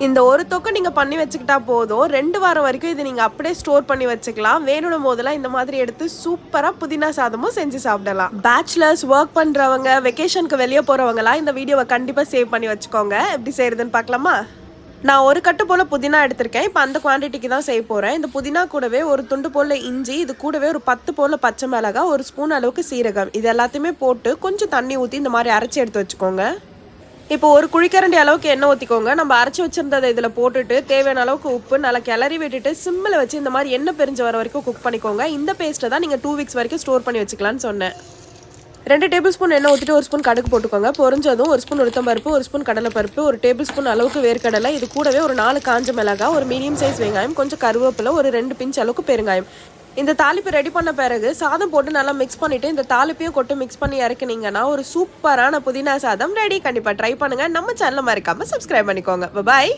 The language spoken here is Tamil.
இந்த ஒரு தொக்கை நீங்கள் பண்ணி வச்சுக்கிட்டா போதும், 2 வாரம் வரைக்கும் இது நீங்கள் அப்படியே ஸ்டோர் பண்ணி வச்சுக்கலாம். வேணும் போதெல்லாம் இந்த மாதிரி எடுத்து சூப்பராக புதினா சாதமும் செஞ்சு சாப்பிடலாம். பேச்சுலர்ஸ், ஒர்க் பண்ணுறவங்க, வெக்கேஷனுக்கு வெளியே போகிறவங்கலாம் இந்த வீடியோவை கண்டிப்பாக சேவ் பண்ணி வச்சுக்கோங்க. எப்படி செய்யறதுன்னு பார்க்கலாமா? நான் ஒரு கட்டு போல் புதினா எடுத்திருக்கேன். இப்போ அந்த குவான்டிட்டிக்கு தான் செய்ய போகிறேன். இந்த புதினா கூடவே ஒரு துண்டு போல் இஞ்சி, இது கூடவே ஒரு 10 போல் பச்சை மிளகாய், ஒரு ஸ்பூன் அளவுக்கு சீரகம், இது எல்லாத்தையுமே போட்டு கொஞ்சம் தண்ணி ஊற்றி இந்த மாதிரி அரைச்சி எடுத்து வச்சுக்கோங்க. இப்போ ஒரு குழிக்கரண்டி அளவுக்கு எண்ணெய் ஊற்றிக்கோங்க. நம்ம அரைச்சி வச்சிருந்ததை இதில் போட்டுட்டு தேவையான அளவுக்கு உப்பு நல்லா கிளறி விட்டுட்டு சிம்மில் வச்சு இந்த மாதிரி எண்ணெய் பிரிஞ்சு வர வரைக்கும் குக் பண்ணிக்கோங்க. இந்த பேஸ்ட்டை தான் நீங்கள் 2 வீக்ஸ் வரைக்கும் ஸ்டோர் பண்ணி வச்சுக்கலான்னு சொன்னேன். 2 டேபிள் ஸ்பூன் எண்ணெய் ஊற்றிட்டு ஒரு ஸ்பூன் கடுகு போட்டுக்கோங்க. பொரிஞ்சதும் ஒரு ஸ்பூன் உளுத்தம்பருப்பு, ஒரு ஸ்பூன் கடலைப்பருப்பு, ஒரு டேபிள் ஸ்பூன் அளவுக்கு வேர்க்கடலை, இது கூடவே ஒரு 4 காஞ்ச மிளகாய், ஒரு மீடியம் சைஸ் வெங்காயம், கொஞ்சம் கருவேப்பிலை, ஒரு 2 பிஞ்ச் அளவுக்கு பெருங்காயம். இந்த தாளிப்பு ரெடி பண்ண பிறகு சாதம் போட்டு நல்லா மிக்ஸ் பண்ணிட்டு இந்த தாளிப்பையும் கொட்டு மிக்ஸ் பண்ணி இறக்குனீங்கன்னா ஒரு சூப்பரான புதினா சாதம் ரெடி. கண்டிப்பாக ட்ரை பண்ணுங்க. நம்ம சேனலை மறக்காம சப்ஸ்கிரைப் பண்ணிக்கோங்க. பாய்.